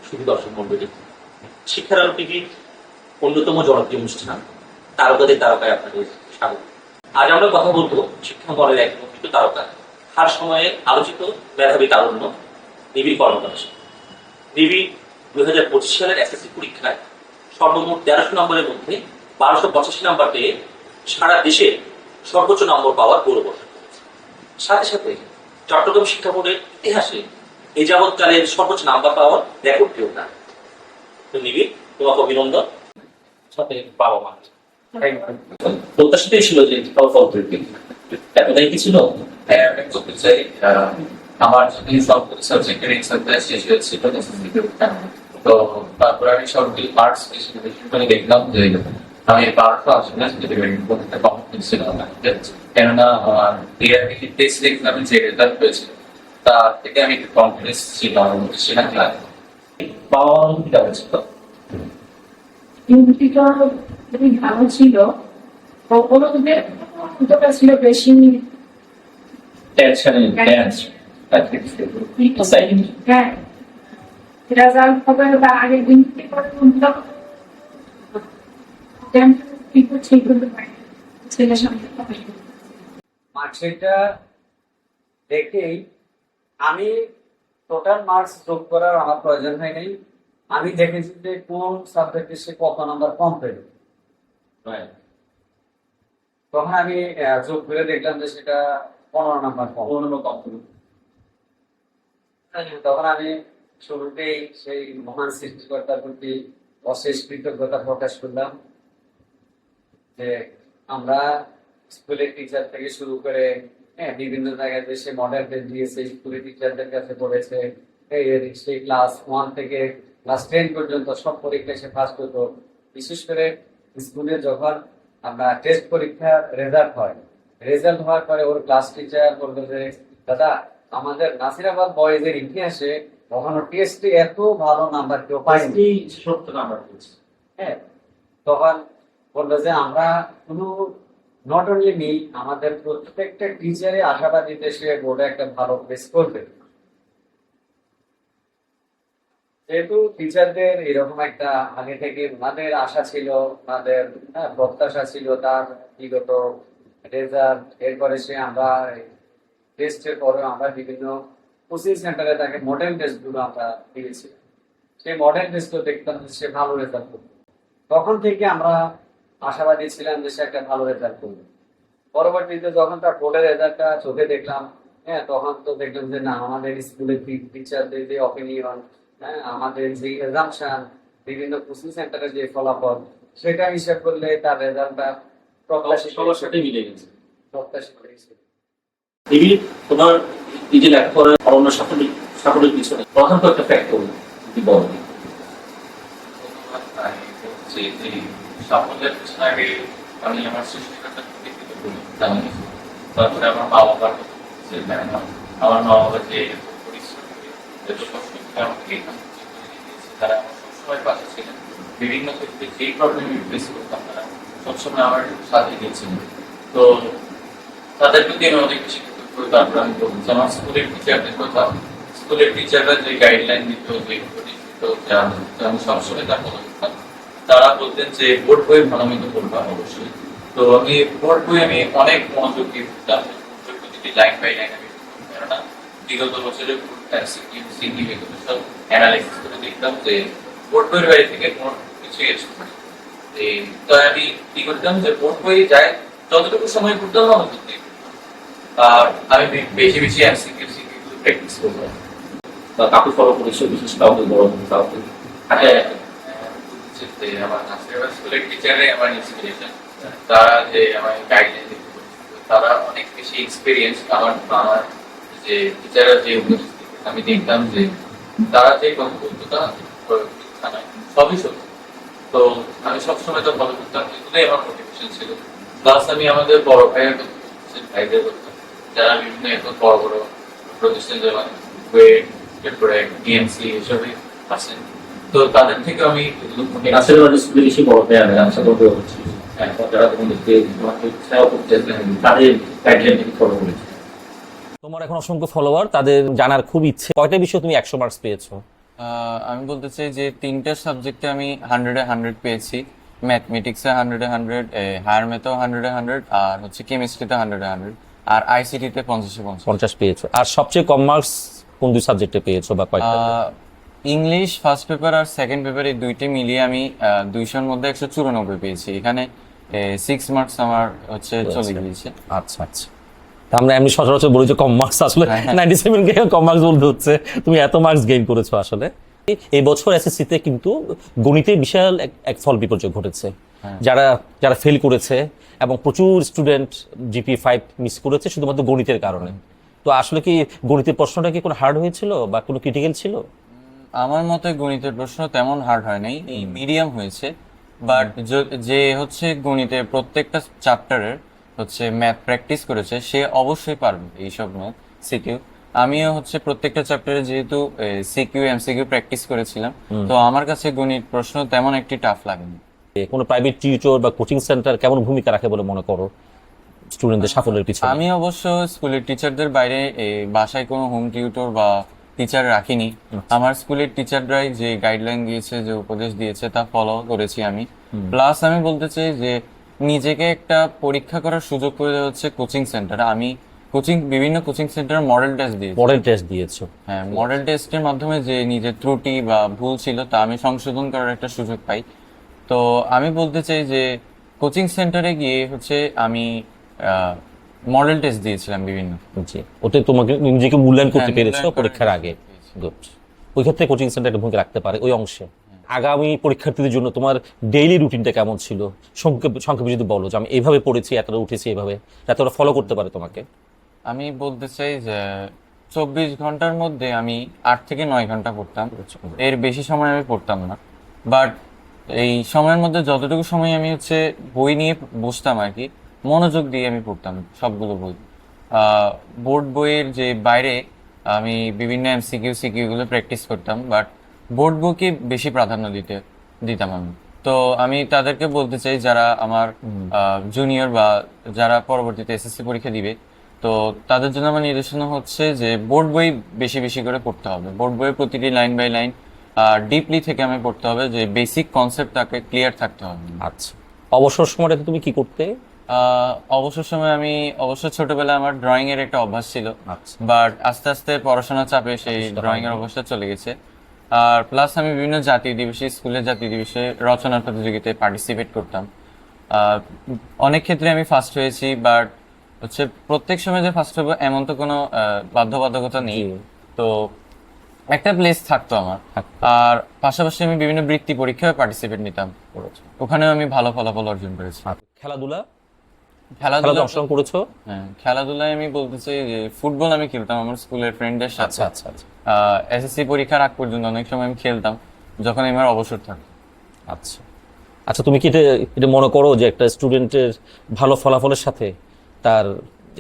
শুধু দর্শক মন্ডলী, শিক্ষার আলো টিভির অন্যতম জনপ্রিয় অনুষ্ঠান তারকাদের তারকায় আপনাদের স্বাগত। আজ আমরা কথা বলবো শিক্ষা মহলের এক প্রকৃত তারকা, হার সময়ে আলোচিত মেধাবী তারুণ্য নিবিড় কর্মকার। নিবিড় 2025 সালের এসএসসি পরীক্ষায় সর্বমোট 1300 নম্বরের মধ্যে 1285 নম্বর পেয়ে সারা দেশে সর্বোচ্চ নম্বর পাওয়ার গৌরব অর্জন করেছে। সাথে সাথে চট্টগ্রাম শিক্ষা বোর্ডের ইতিহাসে এ যাবৎকালের সর্বোচ্চ নাম্বার পাওয়ার রেকর্ড কেউ না। তো নিবিড়, তোমাকে অভিনন্দন। সাথে বাবা মা প্রত্যাশিতই ছিল যে ফলাফল করবে, এতটাই কি ছিল? হ্যাঁ, আমি বলতে চাই আমার যদি সব সাবজেক্টের এক্সামটা শেষ হয়েছিল তো তারপর আমি সবগুলি পার্টস করে দেখলাম যে আমি পার্টটা আসলে একটা কমপ্লিট ছিল না, কেননা আমার রিয়ালিটি টেস্ট এক্সামে যে রেজাল্ট হয়েছিল তার থেকে আমি একটু কনফিডেন্স ছিল সেখানে বাবা মা অনুভূতিটা হয়েছিল। অনুভূতিটা খুবই ভালো ছিল। অনুভূতিটা ছিল বেশি টেনশনে হ্যাঁ, রেজাল্ট হবে তার আগের দিন থেকে ঠিক করতে পারি ছেলের সামনে মার্কশিটটা দেখেই আমি টোটাল মার্কস যোগ করার আমার প্রয়োজন হয়নি। আমি দেখেছি যে কোন সাবজেক্টে সে কত নাম্বার কম পেল, তখন আমি যোগ করে দেখলাম যে সেটা 15 নাম্বার কম। তখন আমি শুরুতেই সেই মহান সৃষ্টিকর্তার প্রতি অশেষ কৃতজ্ঞতা প্রকাশ করলাম যে আমরা স্কুলের টিচার থেকে শুরু করে বিভিন্ন জায়গায় সে মডেল টেস্ট দিয়েছে, স্কুলের টিচারদের কাছে পড়েছে, সেই ক্লাস 1 থেকে ক্লাস 10 পর্যন্ত সব পরীক্ষায় সে ফার্স্ট হতো। বিশেষ করে স্কুলে যখন আমরা টেস্ট পরীক্ষার রেজাল্ট হওয়ার পরে ওর ক্লাস টিচার বললো যে দাদা, আমাদের নাসিরাবাদ বয়েজের ইতিহাসে কখনো টেস্টে এত ভালো নাম্বার কেউ পাইনি, 70 নাম্বার পেয়েছে। হ্যাঁ, তখন বললো যে আমরা কোনো নট অনলি মি, আমাদের প্রত্যেকটা টিচারে আশাবাদী দেশে বোর্ডে একটা ভালো প্লেস করবে। যেহেতু টিচারদের এরকম একটা আগে থেকে ওনাদের আশা ছিল, ওনাদের প্রত্যাশা ছিল তার বিগত রেজাল্ট, এরপরে সে আমরা টেস্টের পরে আমরা বিভিন্ন কোচিং সেন্টারে তাকে মডেল টেস্ট গুলো আমরা দিয়েছি। সেই মডেল টেস্ট দেখতাম যে সে ভালো রেজাল্ট করবে, তখন থেকে আমরা আশাবাদী ছিলাম যে সে একটা ভালো রেজাল্ট করবে। পরবর্তীতে যখন তার বোর্ডের রেজাল্টটা চোখে দেখলাম, হ্যাঁ, তখন তো দেখলাম যে না, আমাদের স্কুলের টিচারদের যে অপিনিয়ন, হ্যাঁ, আমাদের যে এক্সামশন, বিভিন্ন কোচিং সেন্টারের যে ফলাফল, সেটা হিসাব করলে তার রেজাল্টটা সবার সাথে মিলে গেছে। প্রত্যাশিত হয়েছে। নিবিড়, তোমার এই যে লেখাপড়ার অন্য সাফল্যের পিছনে প্রধান একটা ফ্যাক্টর কি বলবো? সাফল্যের পিছনে আগে আমি আমার সৃষ্টিকর্তার প্রতি কৃতজ্ঞ, তারপরে আমার মা বাবার আমার মা বাবা যে পরিশ্রম করে যত কষ্ট করে আমাকে তারা আমার সবসময় পাশে ছিলেন। বিভিন্ন ক্ষেত্রে যেই প্রবলেম ফেস করতাম তারা সবসময় আমার সাথে দিয়েছিলেন। তো তাদের প্রতি আমি অনেক বেশি কৃতজ্ঞ। তারপর আমি বলছি আমার স্কুলের টিচারদের কথা, স্কুলের টিচাররা যে গাইডলাইন দিত, যে উপদেশ দিত, আমি সবসময় তার ফলো করতাম। তারা বলতেন যে বোর্ড বই ভালো মতো পড়বা অবশ্যই। তো আমি বোর্ড বই আমি অনেক মনোযোগ দিয়ে পড়তাম, প্রতিটি লাইন বাই লাইন আমি পড়তাম, কেননা বিগত বছরের এগুলো সব অ্যানালাইসিস করে দেখতাম যে বোর্ড বইয়ের বাইরে থেকে কোনো কিছু এসে পড়ে। তো আমি কি করতাম যে বোর্ড বই যায় যতটুকু সময় পড়তাম না অতটুকু, আর আমি বেশি বেশি এমসিকিউ প্র্যাকটিস করতাম। কাউকে ফলো করেছো, বিশেষ কাউকে বড় কাউকে? আমার নাসিরাবাদ স্কুলের টিচারে আমার ইন্সপিরেশন, তারা যে আমার গাইডলাইন দিত, তারা অনেক বেশি এক্সপিরিয়েন্স। আমার যে টিচাররা যে উপদেশ দিত, আমি দেখতাম যে তারা যে কথা বলতো তা সবই সত্য। তো আমি সবসময় তো ফলো করতাম, এগুলোই আমার মোটিভেশন ছিল। প্লাস আমি আমাদের বড় ভাইয়ের কথা ভাইদের করতাম, যারা বিভিন্ন এখন বড় বড় প্রতিষ্ঠান যেমন ওয়েট, এরপরে ডিএমসি এসবে আছেন, তো তাদের থেকে আমি বেশি বড় যারা তাদের গাইডলাইন থেকে ফলো করেছে। তোমার এখন অসংখ্য ফলোয়ার, তাদের জানার খুব ইচ্ছে কয়টা বিষয় তুমি 100 মার্কস পেয়েছো? আমি বলতে চাই যে তিনটা সাবজেক্টে আমি 100-100 পেয়েছি। ম্যাথমেটিক্সে 100-100, হায়ার ম্যাথেও 100-100, আর হচ্ছে কেমিস্ট্রিতে 100-100, আর আইসিটিতে 50-50। 50 পেয়েছো। আর সবচেয়ে কম মার্কস কোন দুই সাবজেক্টে পেয়েছো বা কয়টা? ইংলিশ ফার্স্ট পেপার আর সেকেন্ড পেপার এই দুইটি মিলিয়ে আমি 200-র মধ্যে 194 পেয়েছি। এখানে 6 মার্কস আমার হচ্ছে চলে গিয়েছে। আচ্ছা আচ্ছা। তা আমরা এমনি সচরাচর বলি যে কম মার্কস, আসলে হ্যাঁ, হ্যাঁ। 97 কে কম মার্কস বলতে হচ্ছে, তুমি এত মার্কস গেইন করেছো আসলে। এই বছর এসএসসি তে কিন্তু গণিতে বিশাল এক ফল বিপর্যয় ঘটেছে। যারা যারা ফেল করেছে এবং প্রচুর স্টুডেন্ট জিপি 5 মিস করেছে শুধুমাত্র গণিতের কারণে। তো আসলে কি গণিতের প্রশ্নটা কি কোনো হার্ড হয়েছিল বা কোনো ক্রিটিক্যাল ছিল? আমার মতে গণিতের প্রশ্ন তেমন হার্ড হয় নাই, এই মিডিয়াম হয়েছে। বাট যে হচ্ছে গণিতের প্রত্যেকটা চ্যাপ্টারের হচ্ছে ম্যাথ প্র্যাকটিস করেছে সে অবশ্যই পারবে এইসব ম্যাথ সিকিউ। আমিও হচ্ছে প্রত্যেকটা চ্যাপ্টারে যেহেতু সিকিউ এমসিকিউ প্র্যাকটিস করেছিলাম, তো আমার কাছে গণিত প্রশ্ন তেমন একটি টাফ লাগেনি। কোনো প্রাইভেট টিউটর বা কোচিং সেন্টার কেমন ভূমিকা রাখে বলে মনে করো স্টুডেন্টদের সাফল্যের পিছনে? আমি অবশ্য স্কুলের টিচারদের বাইরে বাসায় কোনো হোম টিউটর বা টিচার রাখিনি। আমার স্কুলের টিচাররাই যে গাইডলাইন দিয়েছে, যে উপদেশ দিয়েছে তা ফলো করেছি আমি। প্লাস আমি বলতে চাই যে নিজেকে একটা পরীক্ষা করার সুযোগ করে দেওয়া হচ্ছে কোচিং সেন্টার। আমি বিভিন্ন কোচিং সেন্টারে মডেল টেস্ট দিয়েছি। মডেল টেস্ট দিয়েছো? হ্যাঁ, মডেল টেস্টের মাধ্যমে যে নিজের ত্রুটি বা ভুল ছিল তা আমি সংশোধন করার একটা সুযোগ পাই। তো আমি বলতে চাই যে কোচিং সেন্টারে গিয়ে হচ্ছে আমি মডেল টেস্ট দিয়েছিলাম বিভিন্ন। জি, ওতে তোমাকে নিজেকে মূল্যায়ন করতে হ্যাঁ, পেরেছো মূল্যায়ন পরীক্ষার করে আগে। পেরেছি। গুড। ওই ক্ষেত্রে কোচিং সেন্টার একটা ভূমিকা রাখতে পারে ওই অংশে। আগামী পরীক্ষার্থীদের জন্য তোমার ডেইলি রুটিনটা কেমন ছিল? সংক্ষেপে যদি বলো যে আমি এইভাবে পড়েছি, এতটা উঠেছি এইভাবে, যাতে ওরা ফলো করতে পারে তোমাকে। আমি বলতে চাই যে 24 ঘন্টার মধ্যে আমি 8 থেকে 9 ঘন্টা পড়তাম, এর বেশি সময় আমি পড়তাম না। বাট এই সময়ের মধ্যে যতটুকু সময় আমি হচ্ছে বই নিয়ে বসতাম আর কি, মনোযোগ দিয়ে আমি পড়তাম সবগুলো বই। বোর্ড বইয়ের যে বাইরে আমি বিভিন্ন এমসিকিউ সিকিউ গুলো প্র্যাকটিস করতাম, বাট বোর্ড বইকে বেশি প্রাধান্য দিতাম আমি। তো আমি তাদেরকে বলতে চাই যারা আমার জুনিয়র বা যারা পরবর্তীতে এসএসসি পরীক্ষা দিবে, তো তাদের জন্য আমার নির্দেশনা হচ্ছে যে বোর্ড বই বেশি বেশি করে পড়তে হবে। বোর্ড বইয়ের প্রতিটি লাইন বাই লাইন ডিপলি থেকে আমি পড়তে হবে, যে বেসিক কনসেপ্ট তাকে ক্লিয়ার থাকতে হবে। আচ্ছা, অবসর সময়টাতে তুমি কি করতে? অবসর সময় আমি অবশ্য ছোটবেলায় আমার ড্রয়িং এর একটা অভ্যাস ছিল, আচ্ছা। বাট আস্তে আস্তে পড়াশোনার চাপে সেই ড্রয়িং এর অভ্যাসটা চলে গেছে। আর প্লাস আমি বিভিন্ন জাতীয় দিবসে, স্কুলের জাতীয় দিবসে রচনা প্রতিযোগিতায় পার্টিসিপেট করতাম। অনেক ক্ষেত্রে আমি ফার্স্ট হয়েছি, বাট হচ্ছে প্রত্যেক সময় যে ফার্স্ট হবো এমন তো কোনো বাধ্যবাধকতা নেই। তো একটা প্লেস থাকতো আমার। আর পাশাপাশি আমি বিভিন্ন বৃত্তি পরীক্ষায় পার্টিসিপেট নিতাম, ওখানেও আমি ভালো ফলাফল অর্জন করেছি। খেলাধুলা খেলাধুলা অংশগ্রহণ করেছো? হ্যাঁ, খেলাধুলায় আমি বলতে চাই যে ফুটবল আমি খেলতাম আমার স্কুলের ফ্রেন্ডদের সাথে। আচ্ছা আচ্ছা আচ্ছা এসএসসি পরীক্ষার আগ পর্যন্ত অনেক সময় আমি খেলতাম যখন আমার অবসর থাকতো। আচ্ছা আচ্ছা। তুমি কি এটা মনে করো যে একটা স্টুডেন্টের ভালো ফলাফলের সাথে তার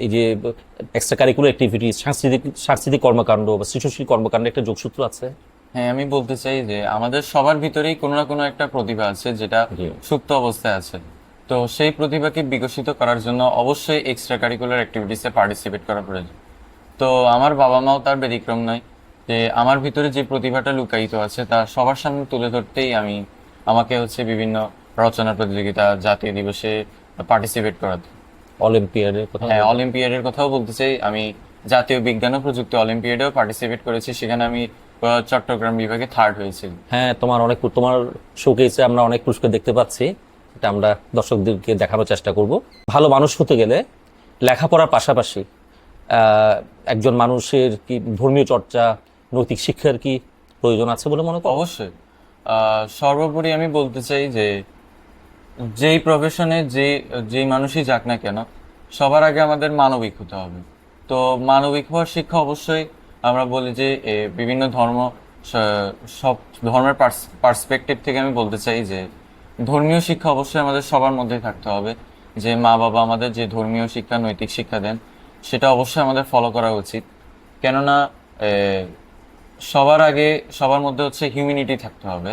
এই যে এক্সট্রা কারিকুলার অ্যাক্টিভিটি, সাংস্কৃতিক কর্মকাণ্ড বা সৃজনশীল কর্মকাণ্ডে একটা যোগসূত্র আছে? হ্যাঁ, আমি বলতে চাই যে আমাদের সবার ভিতরেই কোনো না কোনো একটা প্রতিভা আছে যেটা জি। সুপ্ত অবস্থায় আছে। তো সেই প্রতিভাকে বিকশিত করার জন্য অবশ্যই এক্সট্রা কারিকুলার অ্যাক্টিভিটিসে পার্টিসিপেট করা প্রয়োজন। তো আমার বাবা মাও তার ব্যতিক্রম নয়, যে আমার ভিতরে যে প্রতিভাটা লুকায়িত আছে তা সবার সামনে তুলে ধরতেই আমাকে হচ্ছে বিভিন্ন রচনা প্রতিযোগিতা, জাতীয় দিবসে পার্টিসিপেট করাতে। অলিম্পিয়াডের কথা? হ্যাঁ, অলিম্পিয়াডের কথাও বলতে চাই। আমি জাতীয় বিজ্ঞান ও প্রযুক্তি অলিম্পিয়াডেও পার্টিসিপেট করেছি, সেখানে আমি চট্টগ্রাম বিভাগে 3rd হয়েছি। হ্যাঁ, তোমার শোকেসে আমরা অনেক পুরস্কার দেখতে পাচ্ছি, এটা আমরা দর্শকদেরকে দেখানোর চেষ্টা করব। ভালো মানুষ হতে গেলে লেখাপড়ার পাশাপাশি একজন মানুষের কি ধর্মীয় চর্চা, নৈতিক শিক্ষার কি প্রয়োজন আছে বলে মনে করো? অবশ্যই। সর্বোপরি আমি বলতে চাই যে যেই প্রফেশনে যেই মানুষই যাক না কেন, সবার আগে আমাদের মানবিক হতে হবে। তো মানবিক হওয়ার শিক্ষা অবশ্যই আমরা বলি যে বিভিন্ন সব ধর্মের পার্সপেক্টিভ থেকে আমি বলতে চাই যে ধর্মীয় শিক্ষা অবশ্যই আমাদের সবার মধ্যেই থাকতে হবে। যে মা বাবা আমাদের যে ধর্মীয় শিক্ষা, নৈতিক শিক্ষা দেন, সেটা অবশ্যই আমাদের ফলো করা উচিত। কেননা সবার আগে সবার মধ্যে হচ্ছে হিউম্যানিটি থাকতে হবে।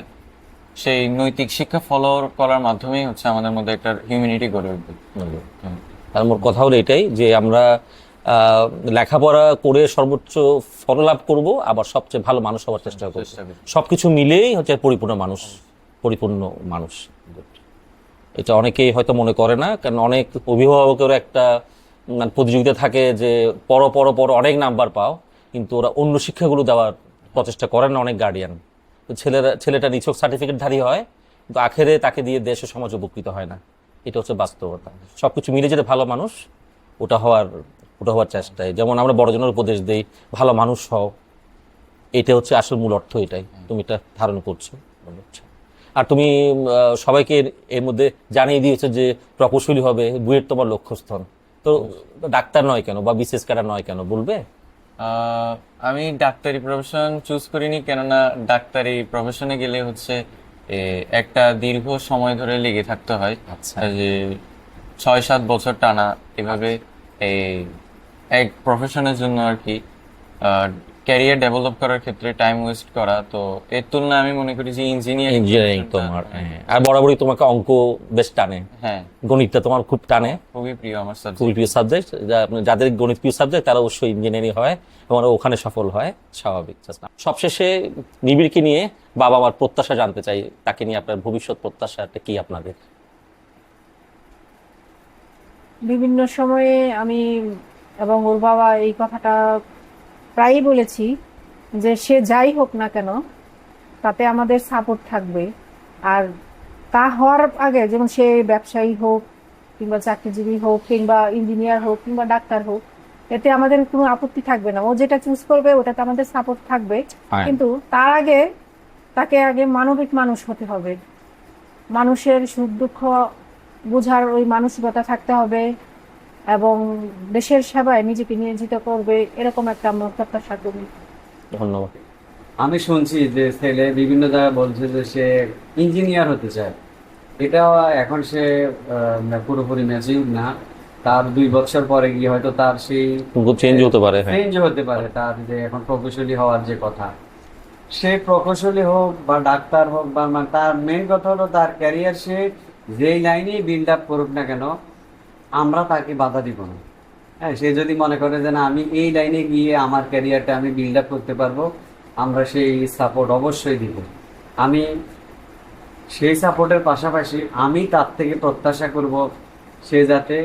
সেই নৈতিক শিক্ষা ফলো করার মাধ্যমেই হচ্ছে আমাদের মধ্যে একটা হিউম্যানিটি গড়ে উঠবে। আর মোর কথা হলো এটাই যে আমরা লেখাপড়া করে সর্বোচ্চ ফল লাভ করব, আবার সবচেয়ে ভালো মানুষ হওয়ার চেষ্টা করব। সবকিছু মিলেই হচ্ছে পরিপূর্ণ মানুষ, পরিপূর্ণ মানুষ। এটা অনেকেই হয়তো মনে করে না, কারণ অনেক অভিভাবকেরও একটা প্রতিযোগিতা থাকে যে পড়ো পড়ো পড়ো অনেক নাম্বার পাও, কিন্তু ওরা অন্য শিক্ষাগুলো দেওয়ার প্রচেষ্টা করেন না অনেক গার্ডিয়ান। তো ছেলেটা নিছক সার্টিফিকেটধারী হয়, কিন্তু আখেরে তাকে দিয়ে দেশ ও সমাজ উপকৃত হয় না। এটা হচ্ছে বাস্তবতা। সবকিছু মিলে যেটা ভালো মানুষ, ওটা হওয়ার চেষ্টায়, যেমন আমরা বড়জনের উপদেশ দেই ভালো মানুষ হও, এটা হচ্ছে আসল মূল অর্থ। এটাই তুমি এটা ধারণ করছো মনে হচ্ছে। আর তুমি সবাইকে এর মধ্যে জানিয়ে দিয়েছো যে প্রকৌশলী হবে, বুয়েট তোমার লক্ষ্যস্থান। তো ডাক্তার নয় কেন বা বিশেষ ক্যাডার নয় কেন বলবে? আমি ডাক্তারি প্রফেশন চুজ করিনি, কেননা ডাক্তারি প্রফেশনে গেলে হচ্ছে একটা দীর্ঘ সময় ধরে লেগে থাকতে হয়। আচ্ছা। যে 6-7 বছর টানা এভাবে এই এক প্রফেশনের জন্য আর কি ক্যারিয়ার ডেভেলপ করার ক্ষেত্রে টাইম ওয়েস্ট করা। তো এর তুলনায় আমি মনে করি যে ইঞ্জিনিয়ারিং তোমার, হ্যাঁ। আর বরাবরই তোমাকে অঙ্ক বেশ টানে, হ্যাঁ, গণিতটা তোমার খুব টানে, খুবই প্রিয় আমার সাবজেক্ট। খুবই প্রিয় সাবজেক্ট। যাদের গণিত প্রিয় সাবজেক্ট তারা অবশ্যই ইঞ্জিনিয়ারিং হয় এবং ওরা ওখানে সফল হয়, স্বাভাবিক। সবশেষে নিবিড়কে নিয়ে বাবা মার প্রত্যাশা জানতে চাই, তাকে নিয়ে আপনার ভবিষ্যৎ প্রত্যাশাটা কি আপনাদের? বিভিন্ন সময়ে আমি এবং ওর বাবা এই কথাটা প্রায়ই বলেছি যে সে যাই হোক না কেন তাতে আমাদের সাপোর্ট থাকবে। আর তা হওয়ার আগে, যেমন সে ব্যবসায়ী হোক কিংবা চাকরিজীবী হোক কিংবা ইঞ্জিনিয়ার হোক কিংবা ডাক্তার হোক, এতে আমাদের কোনো আপত্তি থাকবে না। ও যেটা চুজ করবে ওটাতে আমাদের সাপোর্ট থাকবে, কিন্তু তার আগে তাকে আগে মানবিক মানুষ হতে হবে, মানুষের সুখ দুঃখ বোঝার ওই মানসিকতা থাকতে হবে এবং দেশের সেবায় নিজেকে নিয়োজিত করবে, এরকম একটা আমরা প্রত্যাশা করি। ধন্যবাদ। আমি শুনছি যে ছেলে বিভিন্ন জায়গায় বলছে যে সে ইঞ্জিনিয়ার হতে চায়। এটা এখন সে পুরোপুরি ম্যাচিউর না, তার 2 বছর পরে গিয়ে হয়তো তার সেই চেঞ্জ হতে পারে, হ্যাঁ। চেঞ্জ হতে পারে। তার যে এখন প্রকৌশলী হওয়ার যে কথা, সে প্রকৌশলী হোক বা ডাক্তার হোক বা তার মেইন কথা হলো তার ক্যারিয়ার সে যেই লাইনেই বিল্ড আপ করুক না কেন, আমরা তাকে বাধা দিব না। হ্যাঁ, সে যদি মনে করে যে না আমি এই লাইনে গিয়ে আমার ক্যারিয়ারটা আমি বিল্ড আপ করতে পারবো, আমরা সেই সাপোর্ট অবশ্যই দিব। আমি সেই সাপোর্টের পাশাপাশি আমি তার থেকে প্রত্যাশা করব সে যাতে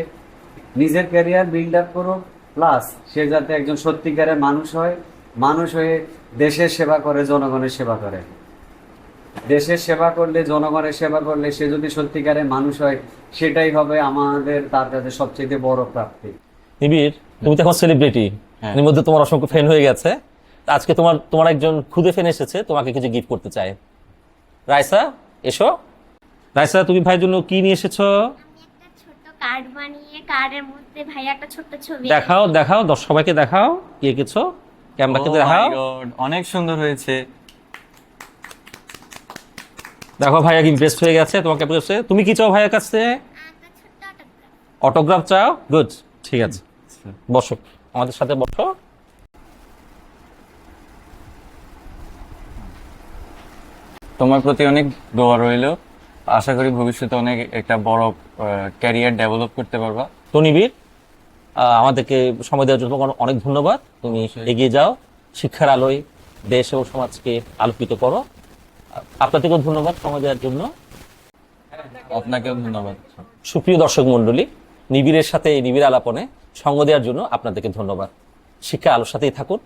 নিজের ক্যারিয়ার বিল্ড আপ করুক, প্লাস সে যাতে একজন সত্যিকারের মানুষ হয়, মানুষ হয়ে দেশের সেবা করে, জনগণের সেবা করে। দেশের সেবা করলে, জনগণের সেবা করলে সে যদি সত্যিকারের মানুষ হয়, সেটাই হবে আমাদের তার কাছে সবচেয়ে বড় প্রাপ্তি। নিবিড়, তুমি তো এখন সেলিব্রিটি, হ্যাঁ। এর মধ্যে তোমার অসংখ্য ফ্যান হয়ে গেছে। আজকে তোমার একজন খুদে ফ্যান এসেছে, তোমাকে কিছু গিফট করতে চায়। রাইসা, এসো। রাইসা, তুমি ভাইয়ের জন্য কি নিয়ে এসেছো? একটা ছোট কার্ড বানিয়ে কার্ডের মধ্যে ভাই একটা ছোট্ট ছবি দেখাও দেখাও, সবাইকে দেখাও কি এঁকেছো, ক্যামেরাকে Oh my দেখাও। God, অনেক সুন্দর হয়েছে। দেখো ভাইয়া ইমপ্রেসড হয়ে গেছে তোমাকে পেয়েছে। তুমি কি চাও ভাইয়ের কাছে? একটা ছোট্ট autograph। অটোগ্রাফ চাও? গুড, ঠিক আছে, বসো, আমাদের সাথে বসো। তোমার প্রতি অনেক দোয়া রইল, আশা করি ভবিষ্যতে অনেক একটা বড় ক্যারিয়ার ডেভেলপ করতে পারবা। তো নিবিড়, আমাদেরকে সময় দেওয়ার জন্য তোমাকে অনেক ধন্যবাদ। তুমি এগিয়ে যাও, শিক্ষার আলোয় দেশ এবং সমাজকে আলোকিত করো। আপনাদেরকেও ধন্যবাদ সময় দেওয়ার জন্য। আপনাকেও ধন্যবাদ। সুপ্রিয় দর্শক মণ্ডলী, নিবিড়ের সাথে এই নিবিড় আলাপনে সঙ্গ দেওয়ার জন্য আপনাদেরকে ধন্যবাদ। শিক্ষা আলোর সাথেই থাকুন।